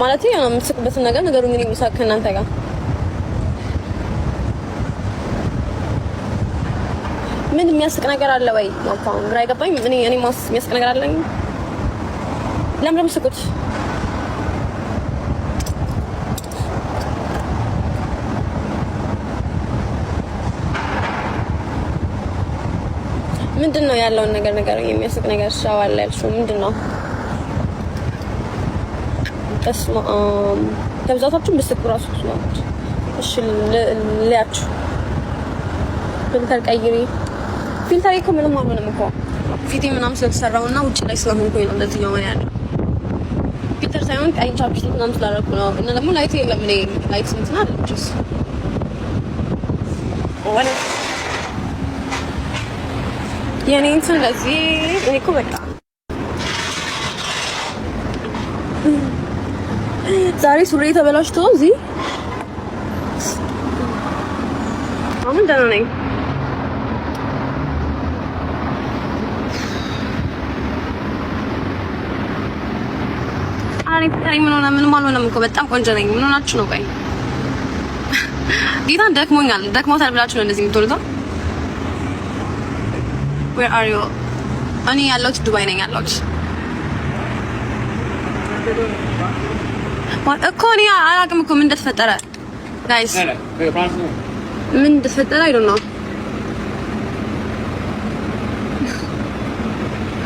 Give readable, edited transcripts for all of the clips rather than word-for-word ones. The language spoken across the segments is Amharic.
ማለት ነው የምትስቁበትን ነገር ነገሩን እኔ ምሳቅ ከእናንተ ጋር ምን የሚያስቅ ነገር አለ ወይ? አሁን ግራ አይገባኝ። እኔ የሚያስቅ ነገር አለኝ። ለምን የምትስቁት? ምንድነው ያለውን ነገር የሚያስቅ ነገር ሻዋል ያልሽው ምንድነው? ከብዛታችሁ ብስቁ ራሱ ነው። እሺ ለያችሁ ፊልተር ቀይሪ። ፊልተር እኮ ምንም አልሆነም እኮ ፊቴ ምናምን ስለተሰራውና ውጪ ላይ ስለሆንኩኝ ነው እንደዚህ ነው ያለው። ፊልተር ሳይሆን ቀይ ቻፕስቲክ ምናምን ስላደረኩ ነው። እና ደግሞ ላይት የለም። እኔ ላይት እንትን አለችስ ወለ የኔ እንትን ለዚህ እኔ እኮ በቃ ዛሬ ሱሪ ተበላሽቶ እዚህ አሁን ደህና ነኝ። አሬ ምን ሆነም እኮ በጣም ቆንጆ ነኝ። ምን ሆናችሁ ነው? ቆይ ጌታን ደክሞታል ብላችሁ ነው እንደዚህ የምትወሉት? Where are you? እኔ ያለሁት ዱባይ ነኝ ያለሁት እኮ እኔ አላውቅም እኮ ምን እንደተፈጠረ ጋይስ፣ ምን እንደተፈጠረ I don't know።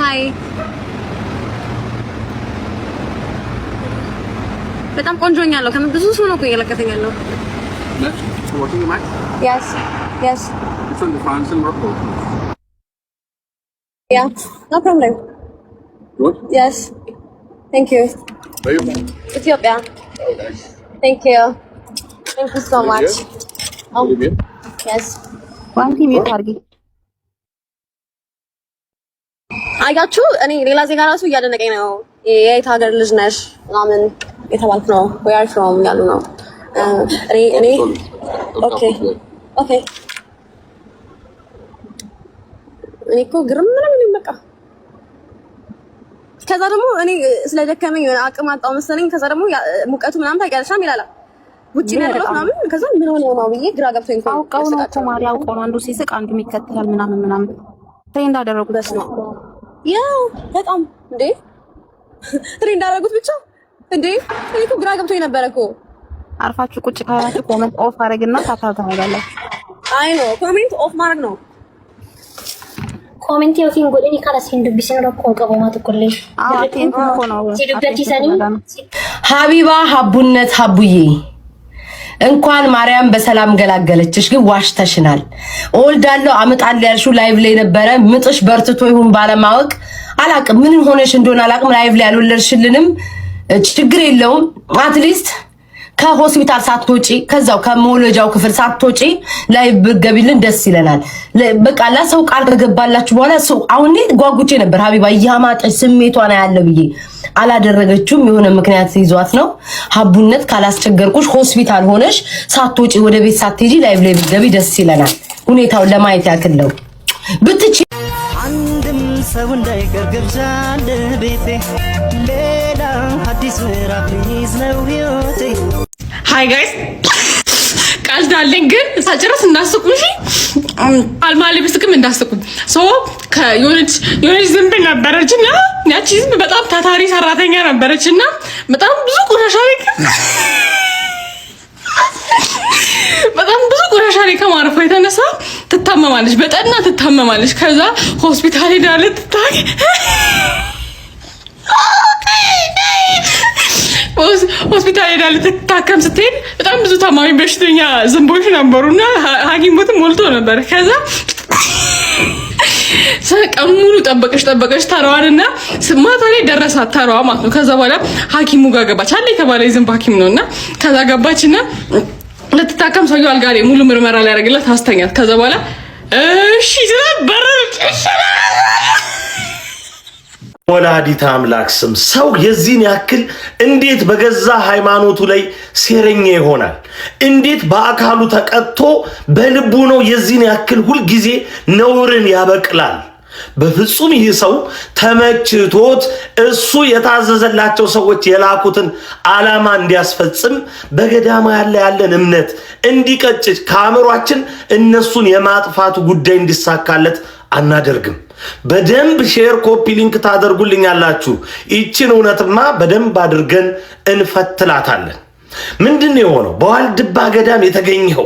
ሃይ በጣም ቆንጆኛለሁ። ከምን ብዙ ሰው ነው እኮ እየለቀተኝ ያለው። Yes. It's on the France and Morocco. Yeah, no problem. What? Yes. Thank you. Where are you from? Ethiopia. Oh, nice. Thank you so much. Libya? Yes. One thing you target. አያችሁ እኔ ሌላ ዜጋ ራሱ እያደነቀኝ ነው። የየት ሀገር ልጅ ነሽ ምናምን የተባልኩ ነው። where are you from ያሉ ነው። እኔ ኦኬ እኔ እኮ ግርም ምንም በቃ ከዛ ደግሞ እኔ ስለደከመኝ አቅም አጣው መሰለኝ። ከዛ ደግሞ ሙቀቱ ምናምን ታውቂያለሽ ይላል ውጪ ነው ያለው ምናምን። ከዛ ምን ሆነ ነው ብዬ ግራ ገብቶኝ ነው። አውቀው ነው ተማሪ አውቀው አንዱ ሲስቅ አንዱ የሚከተል ምናምን ትሬንድ አደረጉት ነው። ያው በጣም እንዴ ትሬንድ አደረጉት ብቻ እንዴ። እኔ እኮ ግራ ገብቶኝ ነበር እኮ። አርፋችሁ ቁጭ ካላችሁ ኮሜንት ኦፍ አድርግና ታታታላችሁ። አይ ነው ኮሜንት ኦፍ ማድረግ ነው። ኮሜንት ያውቲን ጎደኒ ካላሲን ዱቢስን ረኮ ቀበማት ኩልሽ አቴን እኮ ነው ሲዱበቲሰኒ ሀቢባ ሀቡነት ሀቡዬ እንኳን ማርያም በሰላም ገላገለችሽ። ግን ዋሽተሽናል። እወልዳለሁ አመጣለሁ ያልሽው ላይቭ ላይ ነበረ። ምጥሽ በርትቶ ይሁን ባለማወቅ አላቅም ምን ሆነሽ እንደሆነ አላቅም። ላይቭ ላይ ያልወለድሽልንም ችግር የለውም። አትሊስት ከሆስፒታል ሳትወጪ ከዛው ከመወለጃው ክፍል ሳትወጪ ላይቭ ብትገቢልን ደስ ይለናል። በቃ ለሰው ቃል ከገባላችሁ በኋላ ሰው አሁን ጓጉቼ ነበር። ሀቢባ እያማጠች ስሜቷን ያለው ብዬ አላደረገችውም። የሆነ ምክንያት ይዟት ነው። ሀቡነት ካላስቸገርኩሽ ሆስፒታል ሆነሽ ሳትወጪ ወደ ቤት ሳትሄጂ ላይቭ ላይ ብትገቢ ደስ ይለናል። ሁኔታውን ለማየት ያክል ነው ብትቺ አንድም ሰው እንዳይቀር ገብቻለ ቤቴ ሌላ አዲስ ምዕራፍ ሊይዝ ነው ህይወቴ። ሃይ ጋይስ ቃልዳለኝ ግን ሳጨረስ እንዳስቁ እሺ። አልማሌ ብስቅም እንዳስቁ ሶ ከዮነች ዝንብ ነበረችና ያቺ ዝንብ በጣም ታታሪ ሰራተኛ ነበረችና በጣም ብዙ ቆሻሻ ላይ ከማረፏ የተነሳ ትታመማለች፣ በጠና ትታመማለች። ከዛ ሆስፒታል ሄዳ ልትታከም ስትሄድ በጣም ብዙ ታማሚ በሽተኛ ዝንቦች ነበሩና ሐኪም ቦትም ሞልቶ ነበር። ከዛ ቀን ሙሉ ጠበቀች ተራዋንና ማታ ላይ ደረሳት ተራዋ ማለት ነው። ከዛ በኋላ ሐኪሙ ጋር ገባች። አለ የተባለ የዝንብ ሐኪም ነውና ከዛ ገባችና ልትታከም ሰውየው አልጋ ላይ ሙሉ ምርመራ ላይ ያደርግላት አስተኛት። ከዛ በኋላ እሺ ስለበረች ወላዲተ አምላክ ስም ሰው የዚህን ያክል እንዴት በገዛ ሃይማኖቱ ላይ ሴረኛ ይሆናል? እንዴት በአካሉ ተቀጥቶ በልቡ ነው የዚህን ያክል ሁል ጊዜ ነውርን ያበቅላል? በፍጹም ይህ ሰው ተመችቶት እሱ የታዘዘላቸው ሰዎች የላኩትን ዓላማ እንዲያስፈጽም በገዳማ ያለን እምነት እንዲቀጭጭ ከአእምሯችን እነሱን የማጥፋቱ ጉዳይ እንዲሳካለት አናደርግም። በደንብ ሼር ኮፒ ሊንክ ታደርጉልኛላችሁ። ይችን እውነትማ በደንብ አድርገን እንፈትላታለን። ምንድን የሆነው በዋልድባ ገዳም የተገኘው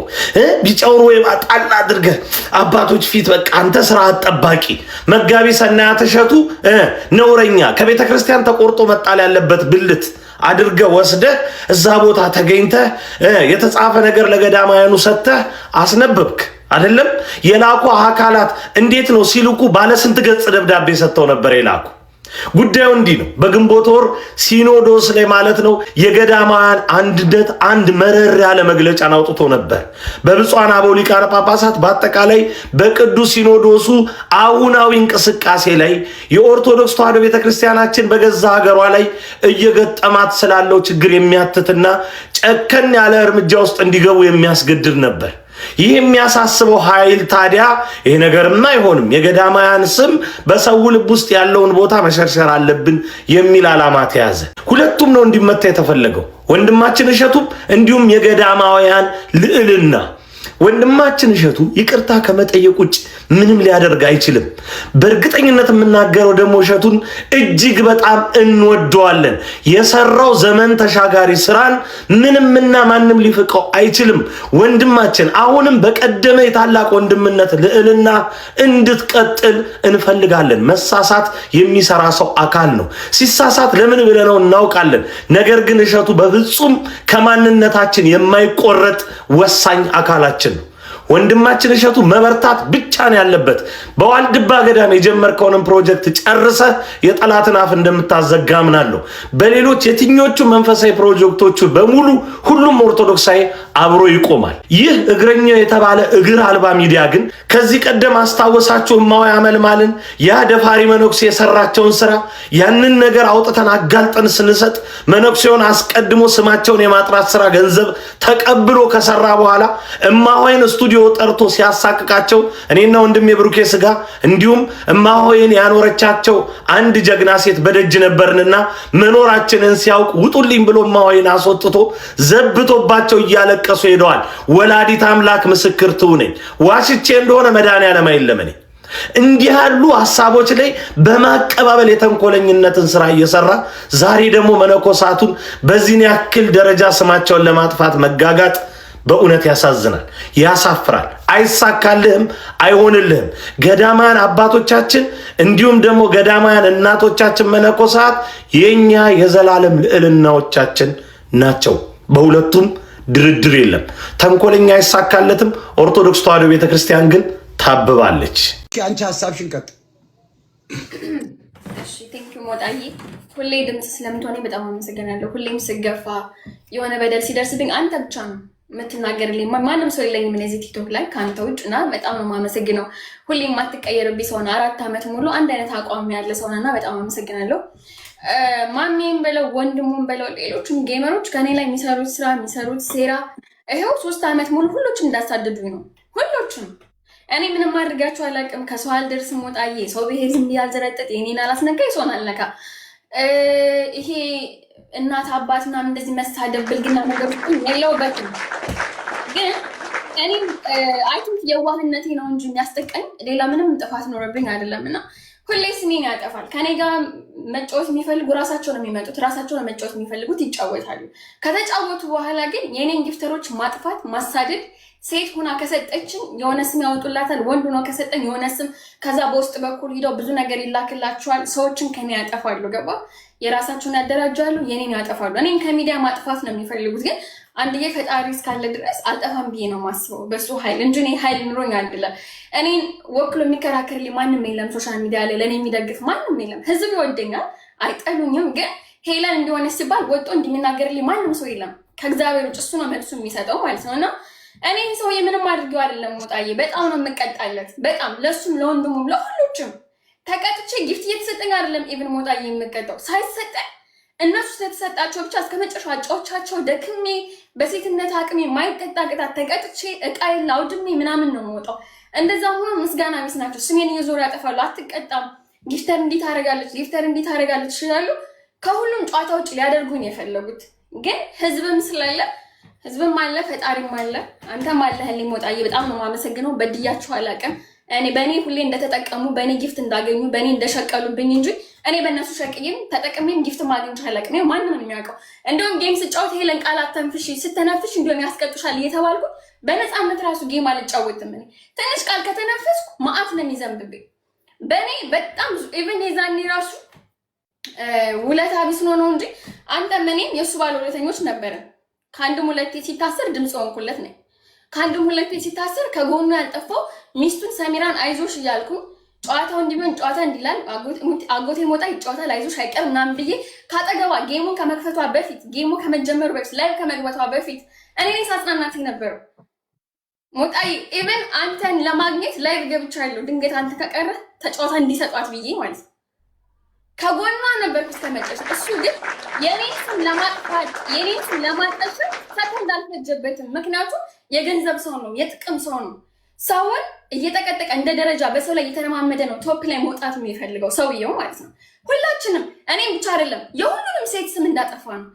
ቢጫውን ወይ ጣል አድርገህ አባቶች ፊት በቃ አንተ ስራ አጠባቂ መጋቢ ሰናያት እሸቱ ነውረኛ ከቤተ ክርስቲያን ተቆርጦ መጣል ያለበት ብልት አድርገህ ወስደህ እዛ ቦታ ተገኝተህ የተጻፈ ነገር ለገዳማውያኑ ሰጥተህ አስነበብክ አይደለም? የላኩ አካላት እንዴት ነው ሲልኩ ባለ ስንት ገጽ ደብዳቤ ሰጥተው ነበር የላኩ? ጉዳዩ እንዲህ ነው። በግንቦት ወር ሲኖዶስ ላይ ማለት ነው የገዳማውያን አንድነት አንድ መረር ያለ መግለጫን አውጥቶ ነበር። በብፁዓን አበው ሊቃነ ጳጳሳት በአጠቃላይ በቅዱስ ሲኖዶሱ አሁናዊ እንቅስቃሴ ላይ የኦርቶዶክስ ተዋሕዶ ቤተክርስቲያናችን በገዛ ሀገሯ ላይ እየገጠማት ስላለው ችግር የሚያትትና ጨከን ያለ እርምጃ ውስጥ እንዲገቡ የሚያስገድድ ነበር። ይህ የሚያሳስበው ኃይል ታዲያ ይሄ ነገርማ አይሆንም፣ የገዳማውያን ስም በሰው ልብ ውስጥ ያለውን ቦታ መሸርሸር አለብን የሚል ዓላማ ተያዘ። ሁለቱም ነው እንዲመታ የተፈለገው፣ ወንድማችን እሸቱም እንዲሁም የገዳማውያን ልዕልና። ወንድማችን እሸቱ ይቅርታ ከመጠየቅ ውጭ ምንም ሊያደርግ አይችልም። በእርግጠኝነት የምናገረው ደግሞ እሸቱን እጅግ በጣም እንወደዋለን። የሰራው ዘመን ተሻጋሪ ስራን ምንምና ማንም ሊፍቀው አይችልም። ወንድማችን አሁንም በቀደመ የታላቅ ወንድምነት ልዕልና እንድትቀጥል እንፈልጋለን። መሳሳት የሚሰራ ሰው አካል ነው። ሲሳሳት ለምን ብለነው እናውቃለን። ነገር ግን እሸቱ በፍጹም ከማንነታችን የማይቆረጥ ወሳኝ አካላችን ነው። ወንድማችን እሸቱ መበርታት ብቻ ነው ያለበት። በዋልድባ ገዳም የጀመርከውን ፕሮጀክት ጨርሰ የጠላትን አፍ እንደምታዘጋ አምናለሁ። በሌሎች የትኞቹ መንፈሳዊ ፕሮጀክቶቹ በሙሉ ሁሉም ኦርቶዶክሳዊ አብሮ ይቆማል። ይህ እግረኛው የተባለ እግር አልባ ሚዲያ ግን ከዚህ ቀደም አስታወሳችሁ እማሆይ አመልማልን ያ ደፋሪ መነኩሴ የሰራቸውን ስራ ያንን ነገር አውጥተን አጋልጠን ስንሰጥ መነኩሴውን አስቀድሞ ስማቸውን የማጥራት ስራ ገንዘብ ተቀብሎ ከሰራ በኋላ እማሆይን ስቱዲዮ ጠርቶ ሲያሳቅቃቸው እኔና ወንድሜ ብሩኬ ስጋ እንዲሁም እማሆይን ያኖረቻቸው አንድ ጀግና ሴት በደጅ ነበርንና መኖራችንን ሲያውቅ ውጡልኝ ብሎ እማሆይን አስወጥቶ ዘብቶባቸው እያለቀሱ ሄደዋል። ወላዲት አምላክ ምስክር ትሁነኝ፣ ዋሽቼ እንደሆነ መድኃኒዓለም አይለመኔ። እንዲህ ያሉ ሐሳቦች ላይ በማቀባበል የተንኮለኝነትን ስራ እየሰራ ዛሬ ደግሞ መነኮሳቱን በዚህን ያክል ደረጃ ስማቸውን ለማጥፋት መጋጋጥ በእውነት ያሳዝናል፣ ያሳፍራል። አይሳካልህም፣ አይሆንልህም። ገዳማውያን አባቶቻችን እንዲሁም ደግሞ ገዳማውያን እናቶቻችን መነኮሳት የኛ የዘላለም ልዕልናዎቻችን ናቸው። በሁለቱም ድርድር የለም። ተንኮለኛ አይሳካለትም። ኦርቶዶክስ ተዋሕዶ ቤተክርስቲያን ግን ታብባለች። አንቺ ሐሳብሽን ቀጥ እሺ ቴንክ ዩ ሞጣዬ፣ ሁሌ ድምጽ ስለምትሆነኝ በጣም አመሰግናለሁ። ሁሌም ስገፋ የሆነ በደል ሲደርስብኝ አንተ ብቻ ነው የምትናገርልኝ፣ ማንም ሰው የለኝም እዚህ ቲክቶክ ላይ ከአንተ ውጭ እና በጣም ነው የማመሰግነው። ሁሌም የማትቀየርብኝ ሰው ነው። 4 ዓመት ሙሉ አንድ አይነት አቋም ያለ ሰው ነውና በጣም አመሰግናለሁ። ማሜን በለው ወንድሙን በለው ሌሎችም ጌመሮች ከኔ ላይ የሚሰሩት ስራ የሚሰሩት ሴራ ይሄው 3 ዓመት ሙሉ ሁሎችም እንዳሳደዱኝ ነው። ሁሎችም እኔ ምንም አድርጋችሁ አላውቅም። ከሰው አልደርስም። ሞጣዬ ሰው ብሄር ዝም ያልዘረጠጥ የኔን አላስነካ ይሶን አልነካ። ይሄ እናት አባት ምናምን እንደዚህ መሳደብ ብልግና ነገር የለውበትም። ግን እኔም አይ ቲንክ የዋህነቴ ነው እንጂ የሚያስጠቀኝ ሌላ ምንም ጥፋት ኖረብኝ አይደለም። እና ሁሌ ስሜን ያጠፋል። ከኔ ጋር መጫወት የሚፈልጉ ራሳቸው ነው የሚመጡት፣ ራሳቸው ነው መጫወት የሚፈልጉት፣ ይጫወታሉ። ከተጫወቱ በኋላ ግን የኔን ጊፍተሮች ማጥፋት ማሳደድ፣ ሴት ሆና ከሰጠችን የሆነ ስም ያወጡላታል፣ ወንድ ሆኖ ከሰጠኝ የሆነ ስም፣ ከዛ በውስጥ በኩል ሂደው ብዙ ነገር ይላክላቸዋል። ሰዎችን ከኔ ያጠፋሉ። ገባ? የራሳቸውን ያደራጃሉ፣ የኔን ያጠፋሉ። እኔን ከሚዲያ ማጥፋት ነው የሚፈልጉት። ግን አንድዬ ፈጣሪ እስካለ ድረስ አልጠፋም ብዬ ነው ማስበው በሱ ኃይል እንጂ እኔ ኃይል ኑሮኝ አይደለም። እኔን ወክሎ የሚከራከርልኝ ማንም የለም። ሶሻል ሚዲያ ላይ ለእኔ የሚደግፍ ማንም የለም። ህዝብ ይወደኛል፣ አይጠሉኝም። ግን ሄለን እንደሆነ ሲባል ወጦ እንደሚናገርልኝ ማንም ሰው የለም ከእግዚአብሔር ውጭ። እሱ ነው መልሱ የሚሰጠው ማለት ነው። እና እኔ ሰውዬ ምንም አድርገው አይደለም ሞጣዬ፣ በጣም ነው የምቀጣለት። በጣም ለሱም ለወንድሙም ለሁሎችም ተቀጥቼ ጊፍት እየተሰጠኝ አይደለም ኢቭን ሞጣዬ የምቀጣው ሳይሰጠኝ እነሱ ስለተሰጣቸው ብቻ እስከ መጨረሻው አጫዎቻቸው ደክሜ በሴትነት አቅሜ ማይቀጣ ቅጣት ተቀጥቼ እቃዬን አውድሜ ምናምን ነው የምወጣው። እንደዛ ሆኖ ምስጋና ቢስ ናቸው። ስሜን እየዞሩ ያጠፋሉ። አትቀጣም፣ ጊፍተር እንዲህ ታደርጋለች፣ ጊፍተር እንዲህ ታደርጋለች ይችላሉ። ከሁሉም ጨዋታ ውጭ ሊያደርጉኝ የፈለጉት ግን ህዝብም ስላለ ህዝብም አለ ፈጣሪም አለ። አንተም አለህልኝ ሞጣዬ፣ በጣም ነው የማመሰግነው። በድያችሁ አላውቅም። እኔ በእኔ ሁሌ እንደተጠቀሙ በእኔ ጊፍት እንዳገኙ በእኔ እንደሸቀሉብኝ እንጂ እኔ በእነሱ ሸቅዬም ተጠቅሜም ጊፍት ማግኘት አላውቅም። ይኸው ማንም ነው የሚያውቀው። እንደውም ጌም ስጫወት ሄለን ቃላት ተንፍሽ ስተነፍሽ እንዲሁም ያስቀጡሻል እየተባልኩ በነፃነት ራሱ ጌም አልጫወትም። እኔ ትንሽ ቃል ከተነፈስኩ ማአት ነው የሚዘንብብኝ። በእኔ በጣም ብዙ ኢቨን የዛኔ ራሱ ውለታ ቢስ ነው እንጂ አንተም እኔም የእሱ ባለውለተኞች ነበርን። ከአንድም ሁለቴ ሲታሰር ድምፅ ሆንኩለት ነኝ። ከአንድም ሁለቴ ሲታሰር ከጎኑ ያልጠፋው ሚስቱን ሰሚራን አይዞሽ እያልኩ ጨዋታው እንዲሆን ጨዋታ እንዲላል አጎቴ ሞጣ ይጫወታል አይዞሽ አይቀር ምናምን ብዬ ካጠገቧ ጌሙን ከመክፈቷ በፊት ጌሙ ከመጀመሩ በፊት ላይ ከመግባቷ በፊት እኔ ሳጽናናት ነበረው። ሞጣይ ኢቨን አንተን ለማግኘት ላይቭ ገብቻለሁ። ድንገት አንተ ከቀረ ተጫዋታ እንዲሰጧት ብዬ ማለት ነው። ከጎኗ ነበርኩ እስከመጨረሻ። እሱ ግን የኔን ስም ለማጥፋት የኔን ስም ለማጠልሸት ሰከንድ አልፈጀበትም። ምክንያቱም የገንዘብ ሰው ነው፣ የጥቅም ሰው ነው። ሰውን እየጠቀጠቀ እንደ ደረጃ በሰው ላይ እየተለማመደ ነው ቶፕ ላይ መውጣት የሚፈልገው ሰውየው ማለት ነው። ሁላችንም እኔም ብቻ አይደለም የሁሉንም ሴት ስም እንዳጠፋ ነው።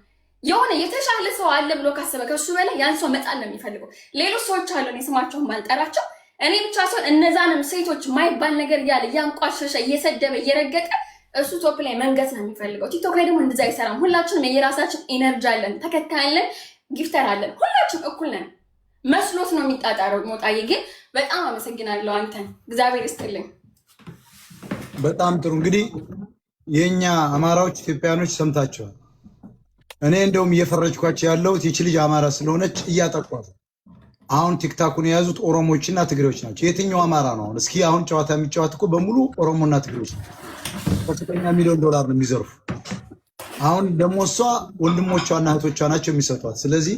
የሆነ የተሻለ ሰው አለ ብሎ ካሰበ ከሱ በላይ ያን ሰው መጣል ነው የሚፈልገው። ሌሎች ሰዎች አሉ እኔ ስማቸውን ማልጠራቸው። እኔ ብቻ ሰውን እነዛንም ሴቶች ማይባል ነገር እያለ እያንቋሸሸ እየሰደበ እየረገጠ እሱ ቶፕ ላይ መንገስ ነው የሚፈልገው። ቲክቶክ ላይ ደግሞ እንደዛ አይሰራም። ሁላችንም የራሳችን ኢነርጂ አለን፣ ተከታይ አለን፣ ጊፍተር አለን። ሁላችንም እኩል ነን መስሎት ነው የሚጣጣረው። ሞጣዬ ግን በጣም አመሰግናለሁ አንተን፣ እግዚአብሔር ይስጥልኝ። በጣም ጥሩ። እንግዲህ የኛ አማራዎች ኢትዮጵያኖች ሰምታችኋል። እኔ እንደውም እየፈረጅኳቸው ያለሁት ይቺ ልጅ አማራ ስለሆነች እያጠቋት። አሁን ቲክታኩን የያዙት ኦሮሞዎችና ትግሬዎች ናቸው። የትኛው አማራ ነው አሁን? እስኪ አሁን ጨዋታ የሚጫወት እኮ በሙሉ ኦሮሞና ትግሬዎች ነው። ከፍተኛ $1,000,000 ነው የሚዘርፉ። አሁን ደግሞ እሷ ወንድሞቿና እህቶቿ ናቸው የሚሰጧት። ስለዚህ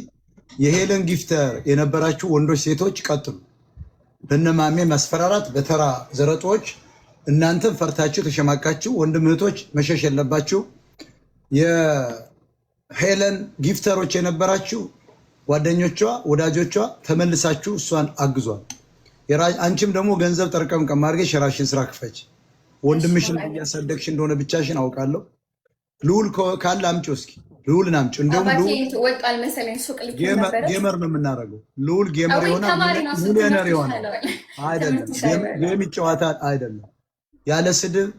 የሄለን ጊፍተር የነበራችሁ ወንዶች ሴቶች ቀጥሉ። በነማሜ ማስፈራራት በተራ ዘረጦች እናንተም ፈርታችሁ ተሸማቃችሁ ወንድም እህቶች መሸሽ የለባችሁ። የሄለን ጊፍተሮች የነበራችሁ ጓደኞቿ ወዳጆቿ ተመልሳችሁ እሷን አግዟል። አንቺም ደግሞ ገንዘብ ጠርቀም ቀማርገሽ የራስሽን ስራ ክፈች። ወንድምሽን እያሳደግሽ እንደሆነ ብቻሽን አውቃለሁ። ልዑል ካለ አምጪው እስኪ ልዑልን አምጪው። እንደውም ወጣል መሰለኝ ሱቅ ልክ ነበር። ጌመር ነው የምናደርገው። ልዑል ጌመር ይሆናል፣ ሚሊዮነር ይሆናል። አይደለም ጌም ይጫወታል። አይደለም ያለ ስድብ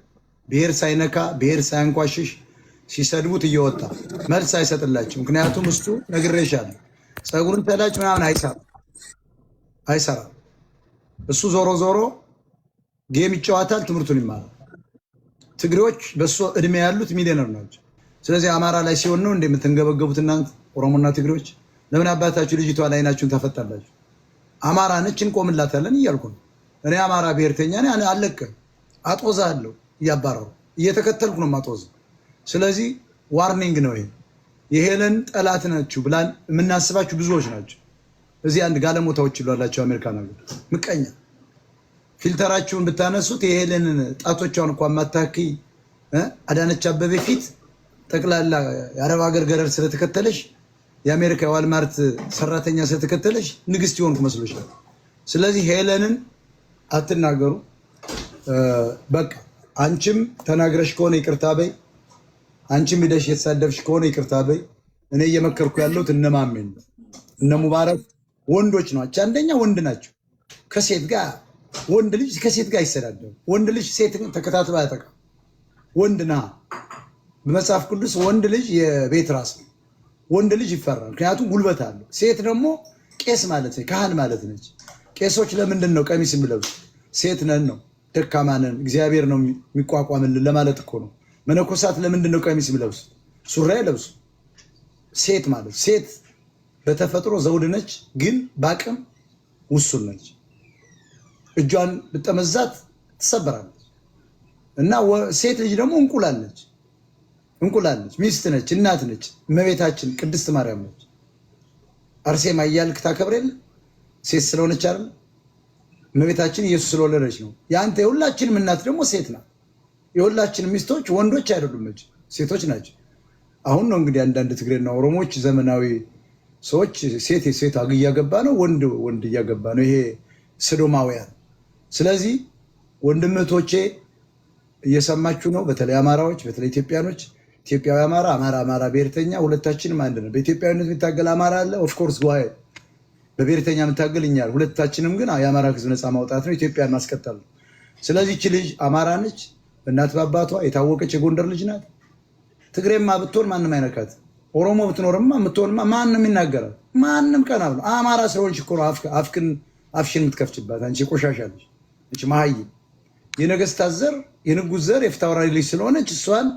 ብሔር ሳይነካ ብሔር ሳያንቋሽሽ ሲሰድቡት እየወጣ መልስ አይሰጥላችሁ። ምክንያቱም እሱ ነግሬሻለሁ፣ ፀጉርን ተላጭ ምናምን አይሰራም። እሱ ዞሮ ዞሮ ጌም ይጫወታል፣ ትምህርቱን ይማራል። ትግሬዎች በሱ እድሜ ያሉት ሚሊዮነር ናቸው። ስለዚህ አማራ ላይ ሲሆን ነው እንደምትንገበገቡት እናንተ ኦሮሞና ትግሬዎች። ለምን አባታችሁ ልጅቷ ላይ አይናችሁን ታፈጣላችሁ? አማራ ነች እንቆምላታለን እያልኩ ነው። እኔ አማራ ብሔርተኛ ነኝ፣ አለቅም፣ አጦዛለሁ፣ እያባረሩ እየተከተልኩ ነው ማጦዝ። ስለዚህ ዋርኒንግ ነው ይሄ። የሄለን ጠላት ናችሁ ብላን የምናስባችሁ ብዙዎች ናቸው። እዚህ አንድ ጋለሞታዎች ይሏላችሁ አሜሪካ ነገር ምቀኛ ፊልተራችሁን ብታነሱት የሄለንን ጣቶቿን እንኳን ማታኪ አዳነች አበቤ ፊት ጠቅላላ የአረብ ሀገር ገረድ ስለተከተለሽ የአሜሪካ የዋልማርት ሰራተኛ ስለተከተለሽ ንግስት ይሆንኩ መስሎሻል። ስለዚህ ሄለንን አትናገሩ። በቃ አንቺም ተናግረሽ ከሆነ ይቅርታ በይ። አንቺም ሄደሽ የተሳደብሽ ከሆነ ይቅርታ በይ። እኔ እየመከርኩ ያለሁት እነማሜን እነ ሙባረክ ወንዶች ናቸው። አንደኛ ወንድ ናቸው። ከሴት ጋር ወንድ ልጅ ከሴት ጋር አይሰዳደም። ወንድ ልጅ ሴት ተከታትሎ አያጠቃም። ወንድ ና በመጽሐፍ ቅዱስ ወንድ ልጅ የቤት ራስ ነው። ወንድ ልጅ ይፈራል፣ ምክንያቱም ጉልበት አለው። ሴት ደግሞ ቄስ ማለት ነች፣ ካህን ማለት ነች። ቄሶች ለምንድን ነው ቀሚስ የሚለብሱ? ሴት ነን ነው፣ ደካማ ነን፣ እግዚአብሔር ነው የሚቋቋምልን ለማለት እኮ ነው። መነኮሳት ለምንድን ነው ቀሚስ የሚለብሱ? ሱሪ አይለብሱ። ሴት ማለት ሴት በተፈጥሮ ዘውድ ነች፣ ግን በአቅም ውሱን ነች። እጇን ብጠመዛት ትሰበራለች። እና ሴት ልጅ ደግሞ እንቁላል ነች። ሚስት ነች፣ እናት ነች። እመቤታችን ቅድስት ማርያም ነች። አርሴማ እያልክ ታከብር የለ ሴት ስለሆነች አይደል? እመቤታችን ኢየሱስ ስለወለደች ነው። የአንተ የሁላችንም እናት ደግሞ ሴት ናት። የሁላችንም ሚስቶች ወንዶች አይደሉም፣ ሴቶች ናቸው። አሁን ነው እንግዲህ አንዳንድ ትግሬና ኦሮሞዎች ዘመናዊ ሰዎች ሴት እያገባ ነው፣ ወንድ እያገባ ነው። ይሄ ሰዶማውያን። ስለዚህ ወንድም እህቶቼ እየሰማችሁ ነው። በተለይ አማራዎች፣ በተለይ ኢትዮጵያኖች፣ ኢትዮጵያዊ አማራ ብሔርተኛ ሁለታችንም አንድ ነው። በኢትዮጵያዊነት የሚታገል አማራ አለ። ኦፍኮርስ ጓይ በብሔርተኛ የምታገል እኛል። ሁለታችንም ግን የአማራ ህዝብ ነፃ ማውጣት ነው፣ ኢትዮጵያን ማስቀጠል ነው። ስለዚህ እቺ ልጅ አማራ ነች፣ በእናት በአባቷ የታወቀች የጎንደር ልጅ ናት። ትግሬማ ብትሆን ማንም አይነካት። ኦሮሞ ብትኖርማ የምትሆንማ ማንም ይናገራል። ማንም ቀና ብሎ አማራ ስለሆንሽ እኮ ነው አፍሽን የምትከፍችባት። አንቺ ቆሻሻ ልጅ እቺ መሀይም የነገስታት ዘር የንጉስ ዘር የፍታውራሪ ልጅ ስለሆነች እሷን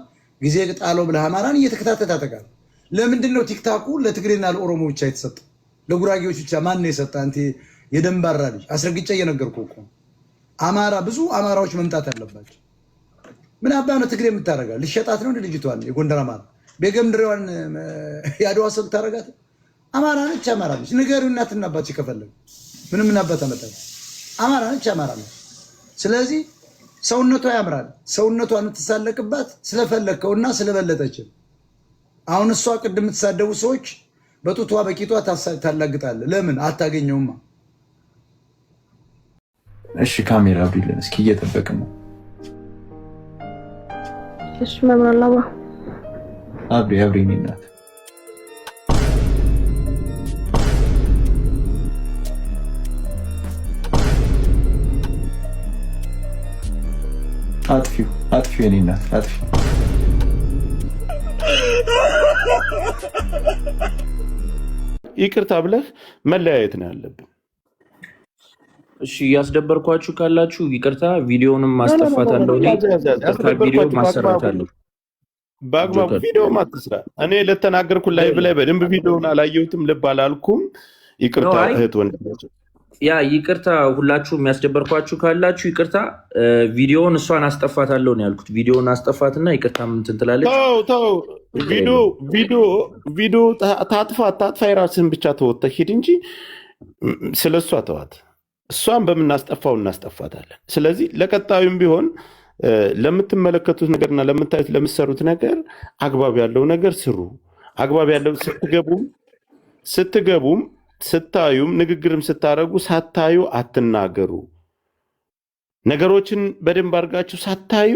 ጊዜ ጣለው ብለህ አማራን እየተከታተል ታጠቃለህ። ለምንድን ነው ቲክታኩ ለትግሬና ለኦሮሞ ብቻ የተሰጠው? ለጉራጌዎች ብቻ ማን ነው የሰጠ? አንተ የደንባራ ልጅ አስረግጬ እየነገርኩህ እኮ አማራ ብዙ አማራዎች መምጣት አለባቸው። ምን አባ ነው ትግሬ የምታረጋ? ልሸጣት ነው ልጅቷን? የጎንደር አማራ ቤገምድሬዋን ያድዋ ሰው ታረጋት? አማራ ነች፣ አማራ ነች። ንገሪው እናትና አባት ከፈለጉ ምንም እናባት አመጣ። አማራ ነች፣ አማራ ነች። ስለዚህ ሰውነቷ ያምራል። ሰውነቷን የምትሳለቅባት ስለፈለግከውና ስለበለጠችን። አሁን እሷ ቅድም የምትሳደቡ ሰዎች በጡቷ በቂጧ ታላግጣለህ። ለምን አታገኘውማ? እሺ ካሜራ ቢልን እስኪ እየጠበቅን ነው። እሺ መምራላባ አብሪ እናት አጥፊው የኔ እናት አጥፊው። ይቅርታ ብለህ መለያየት ነው ያለብን። እሺ ያስደበርኳችሁ ካላችሁ ይቅርታ። ቪዲዮንም ማስጠፋት አለው ቪዲዮ ማሰራት አለው። በአግባቡ ቪዲዮ ማትስራ። እኔ ለተናገርኩ ላይቭ ላይ በደንብ ቪዲዮውን አላየሁትም፣ ልብ አላልኩም። ይቅርታ እህት ወንድሞች፣ ያ ይቅርታ። ሁላችሁም ያስደበርኳችሁ ካላችሁ ይቅርታ። ቪዲዮውን እሷን አስጠፋት አለው ነው ያልኩት። ቪዲዮውን አስጠፋትና ይቅርታ እንትን ትላለች። ተው ቪዲዮ ታጥፋ የራስህን ብቻ ተወጥተህ ሂድ እንጂ ስለሷ ተዋት። እሷን በምናስጠፋው እናስጠፋታለን። ስለዚህ ለቀጣዩም ቢሆን ለምትመለከቱት ነገርና ለምታዩት ለምትሰሩት ነገር አግባብ ያለው ነገር ስሩ። አግባብ ያለው ስትገቡም ስታዩም ንግግርም ስታረጉ ሳታዩ አትናገሩ። ነገሮችን በደንብ አድርጋችሁ ሳታዩ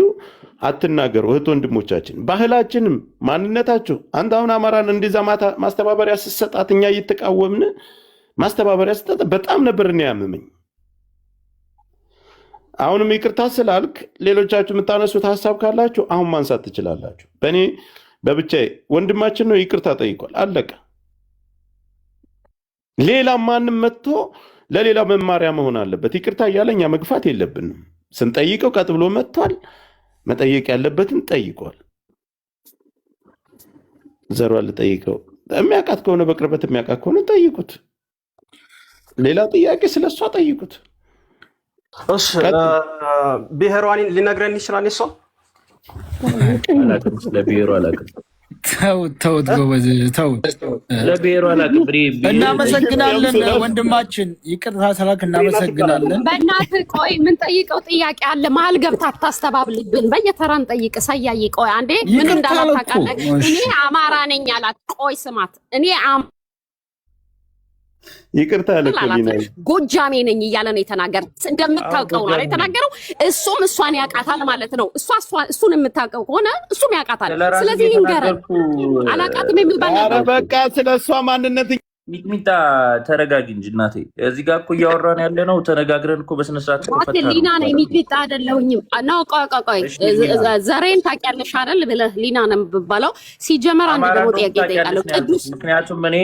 አትናገሩ። እህት ወንድሞቻችን፣ ባህላችንም ማንነታችሁ አንተ አሁን አማራን እንደዛ ማስተባበሪያ ስትሰጣት እኛ እየተቃወምን ማስተባበሪያ ስትሰጣት በጣም ነበር እኔ ያመመኝ። አሁንም ይቅርታ ስላልክ ሌሎቻችሁ የምታነሱት ሀሳብ ካላችሁ አሁን ማንሳት ትችላላችሁ። በእኔ በብቻዬ ወንድማችን ነው ይቅርታ ጠይቋል፣ አለቀ። ሌላ ማንም መጥቶ ለሌላ መማሪያ መሆን አለበት። ይቅርታ እያለ እኛ መግፋት የለብንም። ስንጠይቀው ቀጥ ብሎ መጥቷል። መጠየቅ ያለበትን ጠይቋል። ዘሯን ልጠይቀው የሚያውቃት ከሆነ በቅርበት የሚያውቃት ከሆነ ጠይቁት። ሌላ ጥያቄ ስለሷ ጠይቁት። እሺ ብሔሯን ሊነግረን ይችላል። እሷ አላውቅም፣ ስለ ብሔሯ አላውቅም። ተውት ጎበዝ ተውት። ለብሔሯ አላውቅም። እናመሰግናለን ወንድማችን፣ ይቅርታ ስላልክ እናመሰግናለን። በእናትህ ቆይ የምንጠይቀው ጥያቄ አለ። መሀል ገብታ አታስተባብልብን። በየተራን ጠይቅ። ሰያይ ቆይ አንዴ ምን እንዳላት ታውቃለህ? እኔ አማራ ነኝ አላት። ቆይ ስማት፣ እኔ ይቅርታ ለኮሊና ጎጃሜ ነኝ እያለ ነው የተናገረው። እንደምታውቀው ነው የተናገረው። እሱም እሷን ያውቃታል ማለት ነው። እሱን የምታውቀው ከሆነ እሱም ያውቃታል። ስለዚህ ይንገረን። አላውቃትም የሚባል ነገር በቃ ስለሷ ማንነት ሚጥሚጣ ተረጋጊ እንጂ እናቴ። እዚህ ጋር እኮ እያወራን ያለ ነው። ተነጋግረን እኮ በስነ ስርዓት ተፈታ ነው። ሊና ነው ሚጥሚጣ አይደለሁኝም። ነው ቆይ ዘሬን ታውቂያለሽ አይደል ብለህ ሊና ነው የምባለው። ሲጀመር አንድ ደግሞ ጥያቄ እጠይቃለሁ ቅዱስ። ምክንያቱም እኔ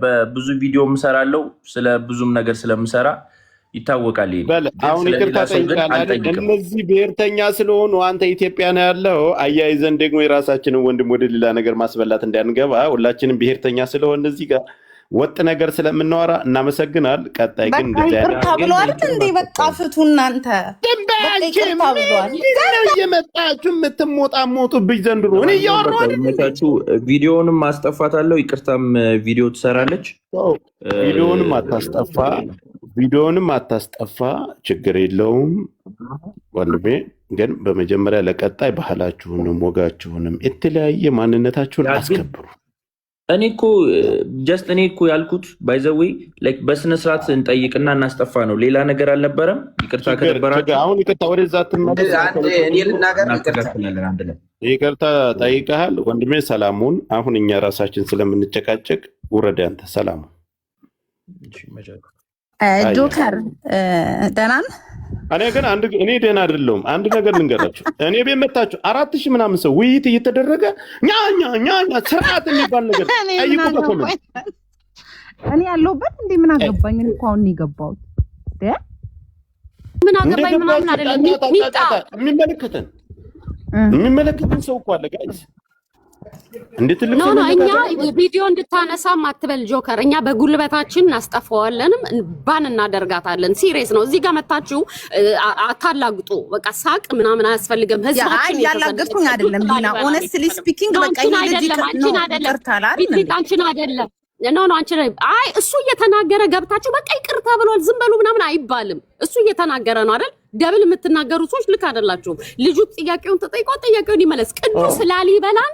በብዙ ቪዲዮ የምሰራለው ስለ ብዙም ነገር ስለምሰራ ይታወቃል። አሁን ይቅርታ ጠይቃለሁ። እነዚህ ብሔርተኛ ስለሆኑ አንተ ኢትዮጵያ ነው ያለው። አያይዘን ደግሞ የራሳችንን ወንድም ወደ ሌላ ነገር ማስበላት እንዳንገባ ሁላችንም ብሔርተኛ ስለሆነ እዚህ ጋር ወጥ ነገር ስለምናወራ እናመሰግናል። ቀጣይ ግን ይቅርታ ብሏል እንዴ? በቃ ፍቱ እናንተ። እየመጣችሁ የምትሞጣሞጡብኝ ዘንድሮ እኔ እያወራሁ አይደል? ቪዲዮውንም ማስጠፋት አለው። ይቅርታም ቪዲዮ ትሰራለች። ቪዲዮውንም አታስጠፋ። ቪዲዮንም አታስጠፋ፣ ችግር የለውም ወንድሜ። ግን በመጀመሪያ ለቀጣይ ባህላችሁንም ወጋችሁንም የተለያየ ማንነታችሁን አስከብሩ። እኔ እኮ ያልኩት ባይዘዌ ላይክ በስነ ስርዓት እንጠይቅና እናስጠፋ ነው። ሌላ ነገር አልነበረም። ይቅርታ ከነበራችሁ አሁን ይቅርታ ወደዛ ትመለስ። ይቅርታ ጠይቀሃል ወንድሜ፣ ሰላሙን። አሁን እኛ ራሳችን ስለምንጨቃጨቅ ውረድ አንተ። ሰላሙን ጆከር ደህና ነህ? እኔ ደህና አይደለሁም። አንድ ነገር ልንገራችሁ። እኔ ቤት መታችሁ 4000 ምናምን ሰው ውይይት እየተደረገ ኛ ስርዓት የሚባል ነገር ጠይቁ በኮሜንት። እኔ ያለሁበት እንዴ ምን አገባኝ? እኔ እኮ አሁን ነው የገባሁት። ምን አገባኝ ምናምን አይደለም። የሚመለከተን ሰው እኮ አለ ጋይስ። እንዴት ኖ እኛ ቪዲዮ እንድታነሳ ማትበል ጆከር፣ እኛ በጉልበታችን እናስጠፋዋለንም ባን እናደርጋታለን። ሲሪየስ ነው። እዚህ ጋር መታችሁ አታላግጡ። በቃ ሳቅ ምናምን አያስፈልግም። ህዝባችን ያላገጥኩኝ አይደለም ዲና፣ ኦነስትሊ ስፒኪንግ በቃ አንቺን አይደለም ኖ አንቺ አይ እሱ እየተናገረ ገብታችሁ በቃ ይቅርታ ብሏል ዝም በሉ ምናምን አይባልም። እሱ እየተናገረ ነው አይደል? ደብል የምትናገሩ ሰዎች ልክ አይደላችሁም። ልጁ ጥያቄውን ተጠይቆ ጥያቄውን ይመለስ። ቅዱስ ላሊበላን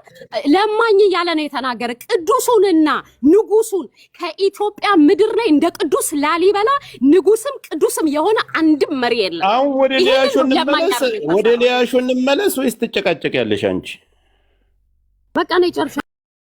ለማኝ እያለ ነው የተናገረ። ቅዱሱንና ንጉሱን ከኢትዮጵያ ምድር ላይ እንደ ቅዱስ ላሊበላ ንጉስም ቅዱስም የሆነ አንድም መሪ የለም። አሁን ወደ ሊያሾ እንመለስ ወይስ ትጨቃጨቂያለሽ አንቺ? በቃ ነው ጨርሻ